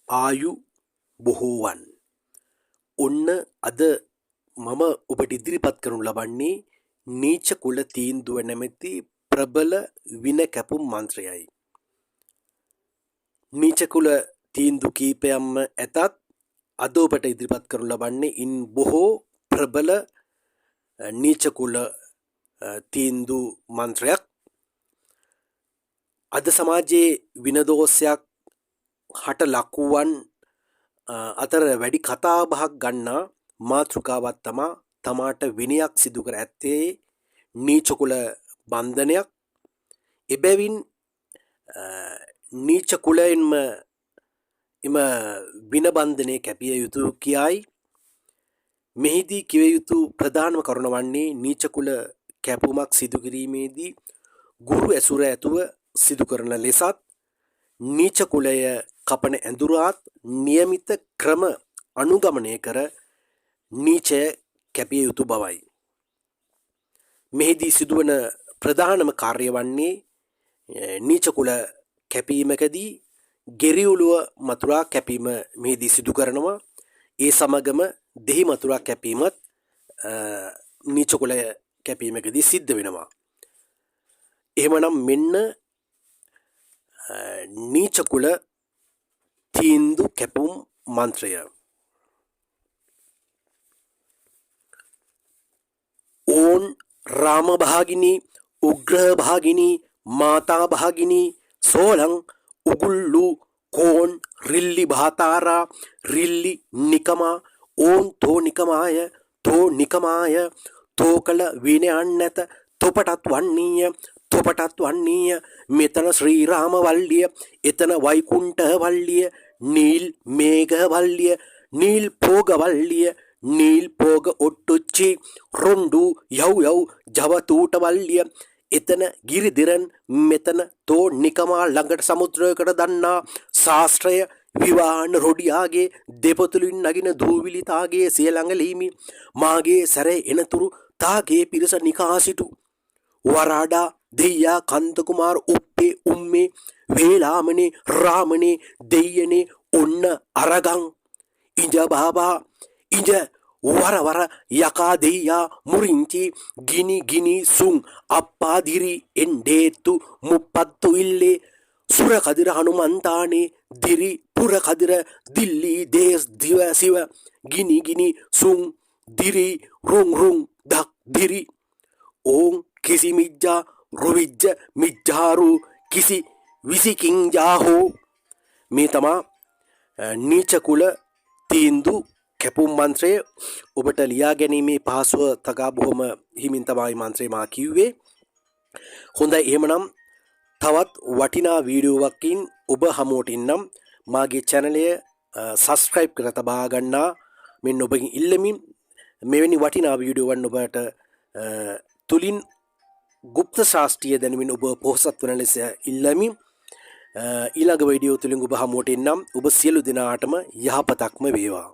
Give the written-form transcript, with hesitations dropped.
ආයු බොහෝවන්. ඔන්න අද මම ඔබට ඉදිරිපත් කරනු ලබන්නේ නීච කුල තීන්දුව නැමැති ප්‍රබල වින කැපුම් මන්ත්‍රයයි. නීච කුල තීන්දු කීපයක්ම ඇතත් අද ඔබට ඉදිරිපත් කරනු ලබන්නේ ඉන් බොහෝ ප්‍රබල නීච කුල තීන්දු මන්ත්‍රයක්. අද සමාජයේ විනදෝෂයක් හට ලකුවන් අතර වැඩි කතාබහක් ගන්නා මාතෘකාවක් තමාට විනයක් සිදු කර ඇත්තේ නීච කුල බන්ධනයක්. එබැවින් නීච කුලයෙන්ම එම වින බන්ධනය කැපිය යුතු කියයි. මෙහිදී කිව යුතු ප්‍රධානම කරුණ වන්නේ නීච කුල කැපුමක් සිදු කිරීමේදී ගුරු ඇසුර ඇතුව සිදු කරන ලෙසත් නීච කුලය කපන ඇඳුරාත් නියමිත ක්‍රම අනුගමනය කර නීචය කැපිය යුතු බවයි. මෙහිදී සිදුවන ප්‍රධානම කාර්ය වන්නේ නීච කුල කැපීමකදී ගෙරියුලුව මතුරා කැපීම මෙහිදී සිදු කරනවා. ඒ සමගම දෙහි මතුරා කැපීමත් නීච කුල කැපීමකදී සිද්ධ වෙනවා. එහෙමනම් මෙන්න නීච කුල තීන්දු කැපුම් මන්ත්‍රය. ඕන් රාම භාගිනී උග්‍රහ භාගිනී මාතා භාගිනී සෝලං උගුල්ලු කෝන් රිල්ලි භාතාරා රිල්ලි නිකමා ඕන් තෝ නිකමාය තෝ කල විනයන් නැත තොපටත් වන්නීය මෙතන ශ්‍රී රාම වල්ලිය එතන වෛකුණ්ඨ වල්ලිය නීල් මේඝ වල්ලිය නීල් පෝග වල්ලිය නීල් පෝග ඔට්ටුච්චි රොන්ඩු යව් ජවතූට වල්ලිය එතන ගිරිදිරන් මෙතන තෝ නිකමා ළඟට සමුද්‍රයකට දන්නා ශාස්ත්‍රය විවාහන රොඩියාගේ දෙපතුලින් නගින දූවිලි තාගේ සිය ළඟ ලීමි මාගේ සැරේ එනතුරු තාගේ පිරිස නිකාසිටු වරාඩා දෙයියා කන්තකුමාර උප්පේ උම්මේ වේලාමනේ රාමනේ දෙයියනේ ඔන්න අරගං ඉඳ බාබා ඉඳ වර යකා දෙයියා මුරිංචි ගිනි සුන් අප්පාදිරි එන්ඩේත්තු මුප්පත්තු ඉල්ලේ සුර කදිර හනුමන්තානේ දිරි පුර කදිර දිල්ලි දේස් දිව සිව ගිනි සුන් දිරි රුං දක් දිරි ඕං කිසි මිජ්ජා රුවිජ්ජ මිජ්ජාරු කිසි විසිකින් ජාහෝ. මේ තමා නීච කුල තීන්දු කැපුම් මන්ත්‍රය. ඔබට ලියා ගැනීමේ පහසුව තගා බොහොම හිමින් තමයි මන්ත්‍රය මා කිව්වේ. හොඳයි, එහෙමනම් තවත් වටිනා වීඩියෝවකින් ඔබ හමුවට එන්නම්. මාගේ චැනලය සබස්ක්‍රයිබ් කර තබා ගන්නා මෙන්න ඔබගෙන් ඉල්ලමින් මෙවැනි වටිනා වීඩියෝවන් ඔබට තුලින් ගුප්ත ශාස්ත්‍රීය දැනුමින් ඔබ පොහොසත් වන ලෙස ඉල්ලමි. ඊළඟ වීඩියෝ තුලින් ඔබ හමුවට එන්නම්. ඔබ සියලු දෙනාටම යහපතක්ම වේවා.